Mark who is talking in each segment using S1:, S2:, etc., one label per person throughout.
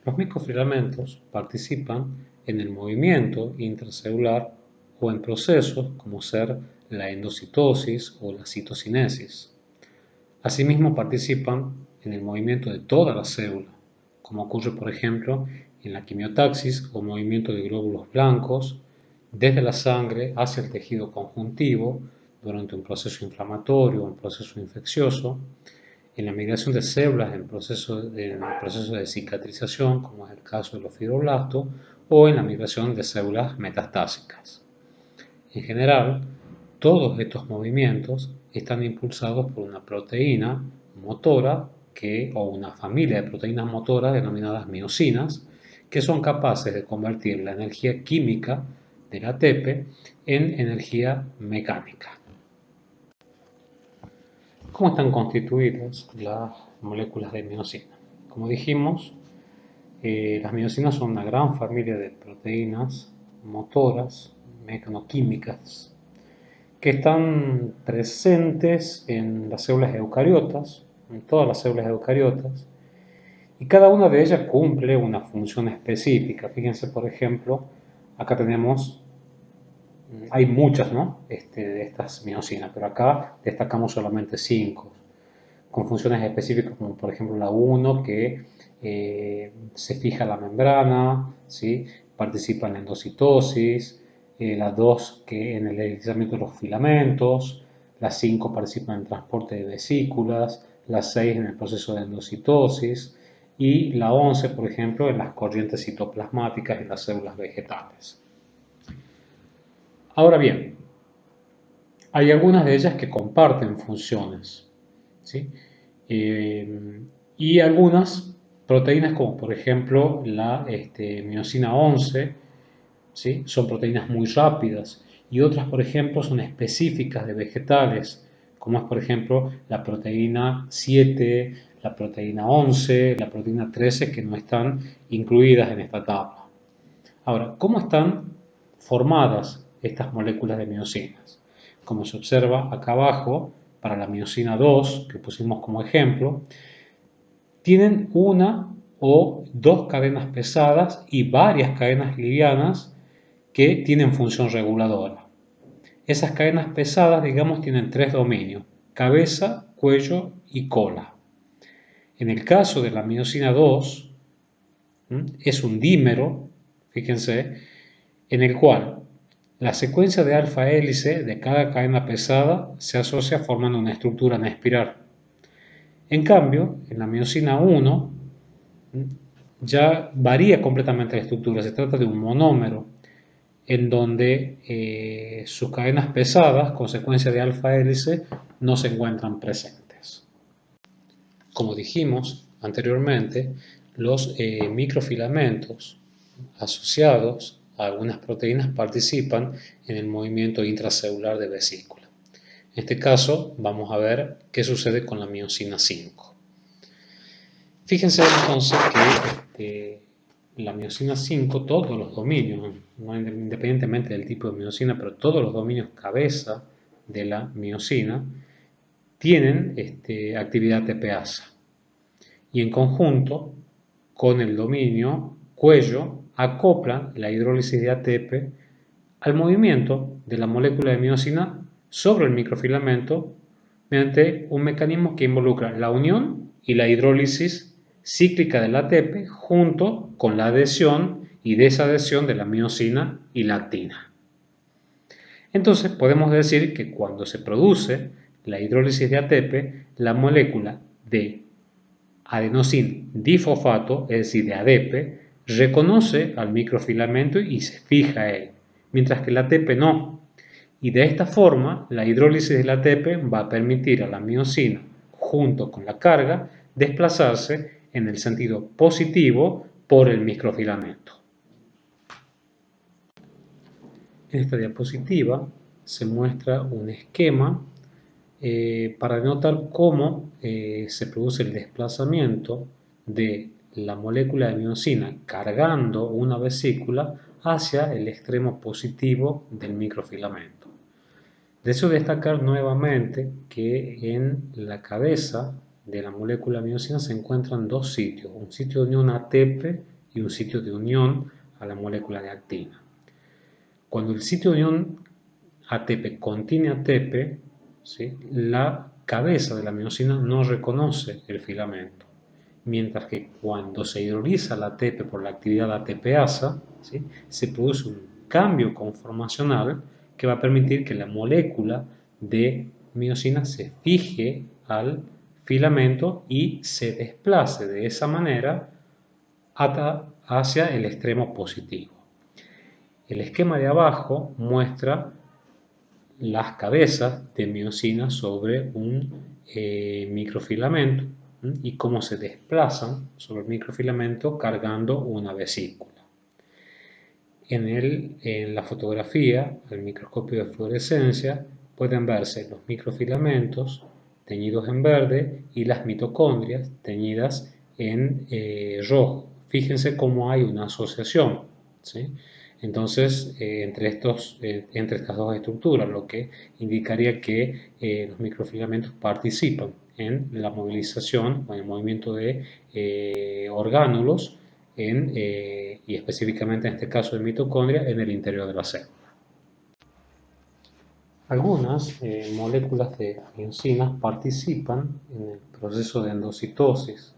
S1: Los microfilamentos participan en el movimiento intracelular o en procesos como ser la endocitosis o la citocinesis. Asimismo, participan en el movimiento de toda la célula, como ocurre, por ejemplo, en la quimiotaxis o movimiento de glóbulos blancos desde la sangre hacia el tejido conjuntivo durante un proceso inflamatorio o un proceso infeccioso, en la migración de células en el proceso de cicatrización, como es el caso de los fibroblastos, o en la migración de células metastásicas. En general, todos estos movimientos están impulsados por una proteína motora o una familia de proteínas motoras denominadas miocinas, que son capaces de convertir la energía química del ATP en energía mecánica. ¿Cómo están constituidas las moléculas de miocina? Como dijimos, las miocinas son una gran familia de proteínas motoras, mecanoquímicas, que están presentes en las células eucariotas, en todas las células eucariotas, y cada una de ellas cumple una función específica. Fíjense, por ejemplo, acá tenemos, hay muchas, ¿no? De estas miocinas, pero acá destacamos solamente 5, con funciones específicas como por ejemplo la 1 que se fija la membrana, ¿sí? Participa en la endocitosis, la 2 que en el deslizamiento de los filamentos, la 5 participa en el transporte de vesículas, la 6 en el proceso de endocitosis y la 11, por ejemplo, en las corrientes citoplasmáticas en las células vegetales. Ahora bien, hay algunas de ellas que comparten funciones, ¿sí? Y algunas proteínas como por ejemplo la miocina 11, ¿sí? Son proteínas muy rápidas y otras por ejemplo son específicas de vegetales, como es por ejemplo la proteína 7, la proteína 11, la proteína 13 que no están incluidas en esta tabla. Ahora, ¿cómo están formadas estas moléculas de miocinas? Como se observa acá abajo, para la miocina 2, que pusimos como ejemplo, tienen una o dos cadenas pesadas y varias cadenas livianas que tienen función reguladora. Esas cadenas pesadas, digamos, tienen 3 dominios: cabeza, cuello y cola. En el caso de la miocina 2, es un dímero, fíjense, en el cual la secuencia de alfa hélice de cada cadena pesada se asocia formando una estructura en espiral. En cambio, en la miocina 1 ya varía completamente la estructura. Se trata de un monómero en donde sus cadenas pesadas, consecuencia de alfa hélice, no se encuentran presentes. Como dijimos anteriormente, los microfilamentos asociados a algunas proteínas participan en el movimiento intracelular de vesícula. En este caso vamos a ver qué sucede con la miocina 5. Fíjense entonces que la miocina 5, todos los dominios, no independientemente del tipo de miocina, pero todos los dominios cabeza de la miocina tienen actividad TPasa. Y en conjunto con el dominio cuello acoplan la hidrólisis de ATP al movimiento de la molécula de miocina sobre el microfilamento mediante un mecanismo que involucra la unión y la hidrólisis cíclica del ATP junto con la adhesión y desadhesión de la miocina y la actina. Entonces podemos decir que cuando se produce la hidrólisis de ATP, la molécula de adenosín difosfato, es decir, de ADP, reconoce al microfilamento y se fija a él, mientras que el ATP no. Y de esta forma, la hidrólisis del ATP va a permitir a la miocina, junto con la carga, desplazarse en el sentido positivo por el microfilamento. En esta diapositiva se muestra un esquema para denotar cómo se produce el desplazamiento de la molécula de miocina cargando una vesícula hacia el extremo positivo del microfilamento. Deseo destacar nuevamente que en la cabeza de la molécula de miocina se encuentran dos sitios, un sitio de unión ATP y un sitio de unión a la molécula de actina. Cuando el sitio de unión ATP contiene ATP, ¿sí?, la cabeza de la miosina no reconoce el filamento, mientras que cuando se hidroliza la ATP por la actividad ATPasa, ¿sí?, se produce un cambio conformacional que va a permitir que la molécula de miosina se fije al filamento y se desplace de esa manera hacia el extremo positivo. El esquema de abajo muestra las cabezas de miosina sobre un microfilamento y cómo se desplazan sobre el microfilamento cargando una vesícula. En la fotografía, al microscopio de fluorescencia, pueden verse los microfilamentos teñidos en verde y las mitocondrias teñidas en rojo. Fíjense cómo hay una asociación, ¿sí? Entonces, entre estas dos estructuras, lo que indicaría que los microfilamentos participan en la movilización o en el movimiento de orgánulos y específicamente en este caso de mitocondria en el interior de la célula. Algunas moléculas de miosinas participan en el proceso de endocitosis.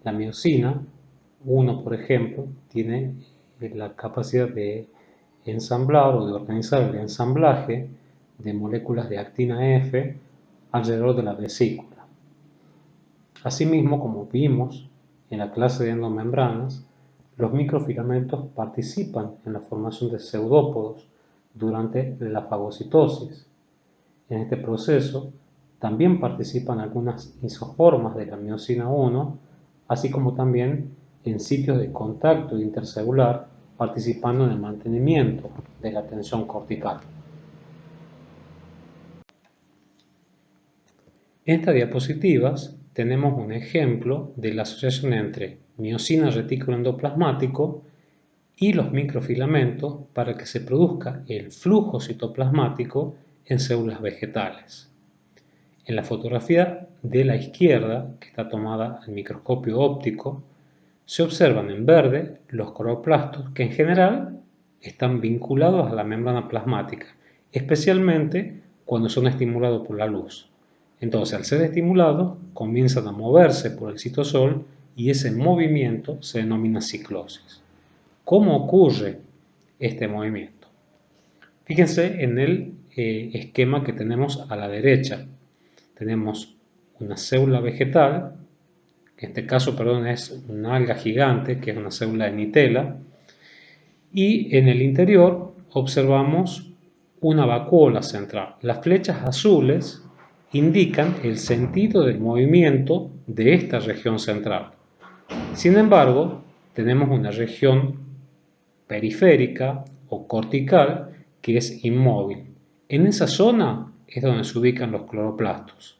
S1: La miosina 1, por ejemplo, tiene la capacidad de ensamblar o de organizar el ensamblaje de moléculas de actina F alrededor de la vesícula. Asimismo, como vimos en la clase de endomembranas, los microfilamentos participan en la formación de pseudópodos durante la fagocitosis. En este proceso también participan algunas isoformas de la miosina 1, así como también en sitios de contacto intercelular, participando en el mantenimiento de la tensión cortical. En estas diapositivas tenemos un ejemplo de la asociación entre miosina retículo endoplasmático y los microfilamentos para que se produzca el flujo citoplasmático en células vegetales. En la fotografía de la izquierda, que está tomada al microscopio óptico, se observan en verde los cloroplastos que en general están vinculados a la membrana plasmática, especialmente cuando son estimulados por la luz. Entonces, al ser estimulados, comienzan a moverse por el citosol y ese movimiento se denomina ciclosis. ¿Cómo ocurre este movimiento? Fíjense en el esquema que tenemos a la derecha. Tenemos una célula vegetal, que en este caso, es una alga gigante, que es una célula de nitela, y en el interior observamos una vacuola central. Las flechas azules indican el sentido del movimiento de esta región central. Sin embargo, tenemos una región periférica o cortical que es inmóvil. En esa zona es donde se ubican los cloroplastos.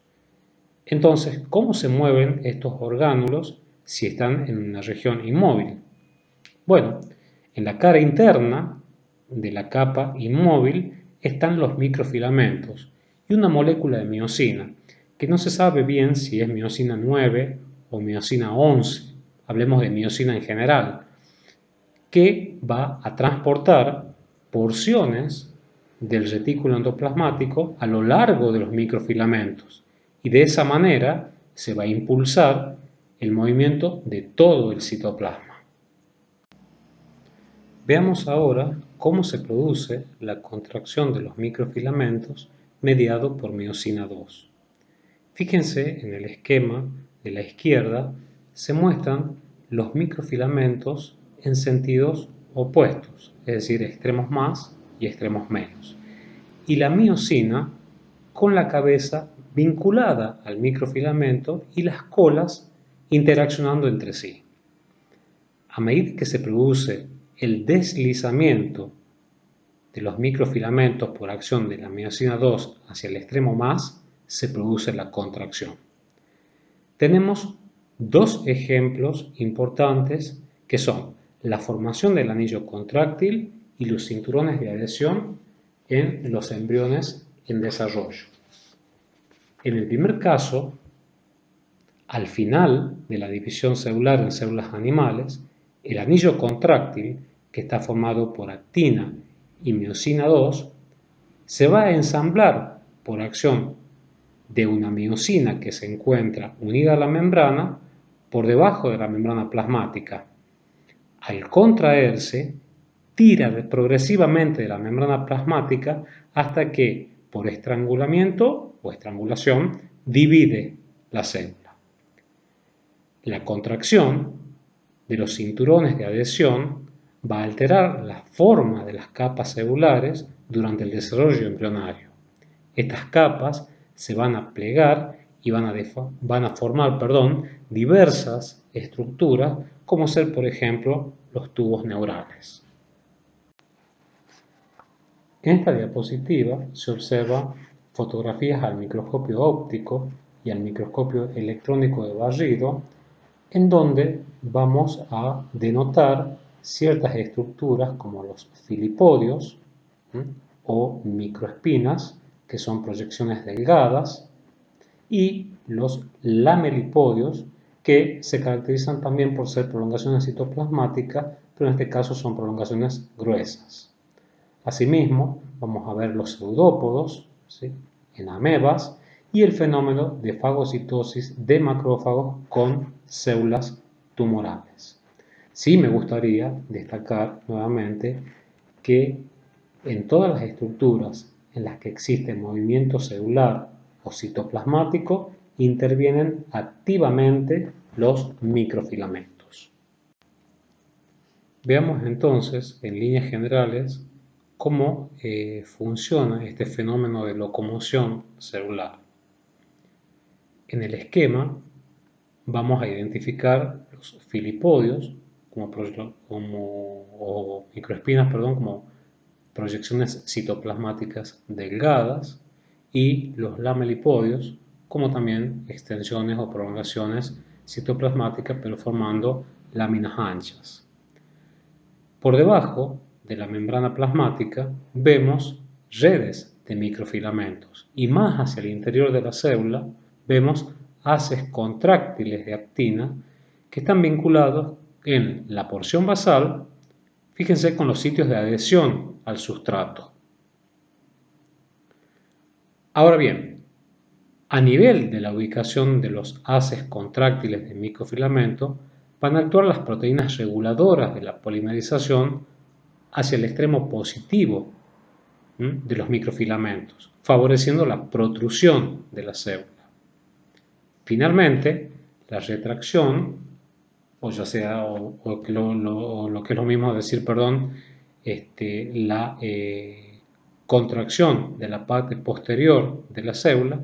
S1: Entonces, ¿cómo se mueven estos orgánulos si están en una región inmóvil? Bueno, en la cara interna de la capa inmóvil están los microfilamentos y una molécula de miosina, que no se sabe bien si es miosina 9 o miosina 11, hablemos de miosina en general, que va a transportar porciones del retículo endoplasmático a lo largo de los microfilamentos y de esa manera se va a impulsar el movimiento de todo el citoplasma. Veamos ahora cómo se produce la contracción de los microfilamentos mediado por miosina 2. Fíjense en el esquema de la izquierda, se muestran los microfilamentos en sentidos opuestos, es decir, extremos más y extremos menos. Y la miosina con la cabeza vinculada al microfilamento y las colas interaccionando entre sí. A medida que se produce el deslizamiento de los microfilamentos por acción de la miosina 2 hacia el extremo más, se produce la contracción. Tenemos dos ejemplos importantes que son la formación del anillo contráctil y los cinturones de adhesión en los embriones en desarrollo. En el primer caso, al final de la división celular en células animales, El anillo contráctil, que está formado por actina y miosina 2, se va a ensamblar por acción de una miosina que se encuentra unida a la membrana por debajo de la membrana plasmática. Al contraerse, tira progresivamente de la membrana plasmática hasta que, por estrangulamiento o estrangulación, divide la célula. La contracción de los cinturones de adhesión va a alterar la forma de las capas celulares durante el desarrollo embrionario. Estas capas se van a plegar y van a formar diversas estructuras, como ser, por ejemplo, los tubos neurales. En esta diapositiva se observan fotografías al microscopio óptico y al microscopio electrónico de barrido, en donde vamos a denotar ciertas estructuras como los filipodios o microespinas, que son proyecciones delgadas, y los lamelipodios, que se caracterizan también por ser prolongaciones citoplasmáticas, pero en este caso son prolongaciones gruesas. Asimismo, vamos a ver los pseudópodos, ¿sí?, en amebas, y el fenómeno de fagocitosis de macrófagos con células tumorales. Sí me gustaría destacar nuevamente que en todas las estructuras en las que existe movimiento celular o citoplasmático intervienen activamente los microfilamentos. Veamos entonces, en líneas generales, cómo funciona este fenómeno de locomoción celular. En el esquema vamos a identificar los filipodios o microespinas, como proyecciones citoplasmáticas delgadas, y los lamelipodios como también extensiones o prolongaciones citoplasmáticas, pero formando láminas anchas. Por debajo de la membrana plasmática vemos redes de microfilamentos, y más hacia el interior de la célula vemos haces contráctiles de actina que están vinculados en la porción basal, fíjense, con los sitios de adhesión al sustrato. Ahora bien, a nivel de la ubicación de los haces contráctiles de microfilamento van a actuar las proteínas reguladoras de la polimerización hacia el extremo positivo de los microfilamentos, favoreciendo la protrusión de la célula. Finalmente, la retracción, o ya sea, lo que es lo mismo decir, la contracción de la parte posterior de la célula,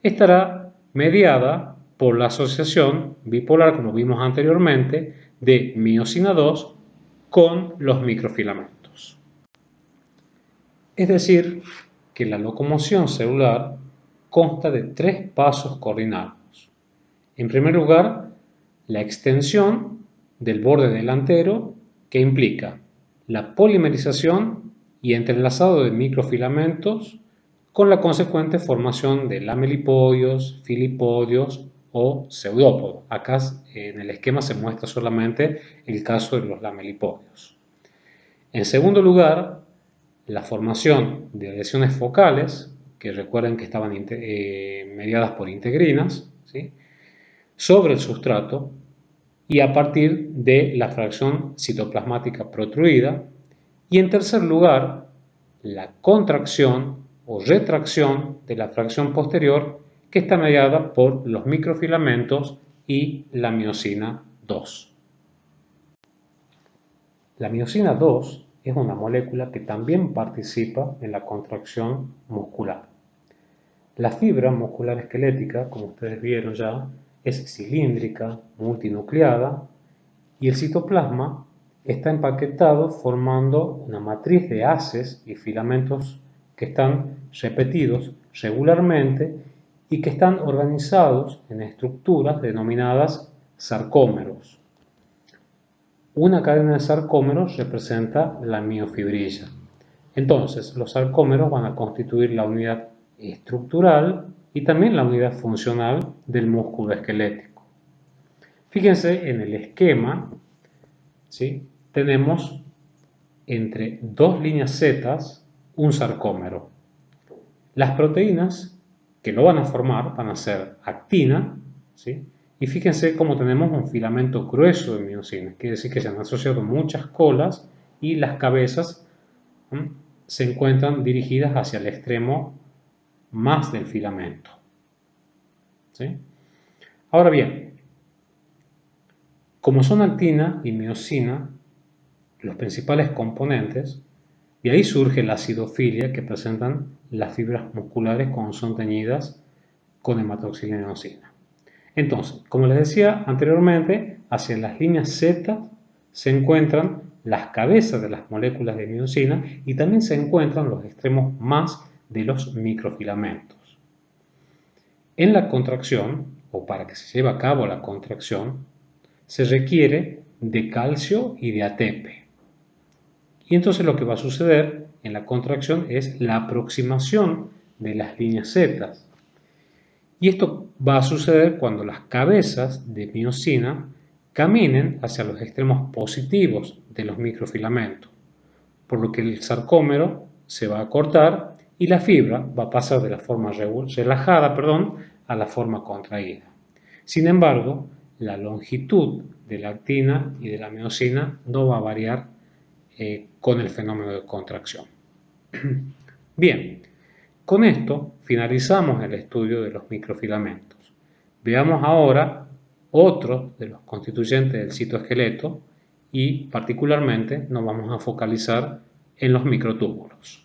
S1: estará mediada por la asociación bipolar, como vimos anteriormente, de miosina 2 con los microfilamentos. Es decir, que la locomoción celular consta de 3 pasos coordinados. En primer lugar, la extensión del borde delantero, que implica la polimerización y entrelazado de microfilamentos con la consecuente formación de lamelipodios, filipodios o pseudópodos. Acá en el esquema se muestra solamente el caso de los lamelipodios. En segundo lugar, la formación de adhesiones focales, que recuerden que estaban mediadas por integrinas, ¿sí?, sobre el sustrato, y a partir de la fracción citoplasmática protruida. Y en tercer lugar, la contracción o retracción de la fracción posterior, que está mediada por los microfilamentos y la miosina 2. La miosina 2 es una molécula que también participa en la contracción muscular. La fibra muscular esquelética, como ustedes vieron ya, es cilíndrica, multinucleada, y el citoplasma está empaquetado formando una matriz de haces y filamentos que están repetidos regularmente y que están organizados en estructuras denominadas sarcómeros. Una cadena de sarcómeros representa la miofibrilla. Entonces, los sarcómeros van a constituir la unidad estructural y también la unidad funcional del músculo esquelético. Fíjense en el esquema, ¿sí? Tenemos entre dos líneas Z un sarcómero. Las proteínas que lo van a formar van a ser actina, ¿sí? Y fíjense cómo tenemos un filamento grueso de miosina, quiere decir que se han asociado muchas colas y las cabezas se encuentran dirigidas hacia el extremo más del filamento, ¿sí? Ahora bien, como son actina y miosina los principales componentes, de ahí surge la acidofilia que presentan las fibras musculares cuando son teñidas con hematoxilinosina. Entonces, como les decía anteriormente, hacia las líneas Z se encuentran las cabezas de las moléculas de miosina y también se encuentran los extremos más de los microfilamentos. En la contracción, o para que se lleve a cabo la contracción, se requiere de calcio y de ATP. Y entonces lo que va a suceder en la contracción es la aproximación de las líneas Z. Y esto va a suceder cuando las cabezas de miosina caminen hacia los extremos positivos de los microfilamentos, por lo que el sarcómero se va a cortar y la fibra va a pasar de la forma relajada, a la forma contraída. Sin embargo, la longitud de la actina y de la miosina no va a variar con el fenómeno de contracción. Bien, con esto finalizamos el estudio de los microfilamentos. Veamos ahora otros de los constituyentes del citoesqueleto y particularmente nos vamos a focalizar en los microtúbulos.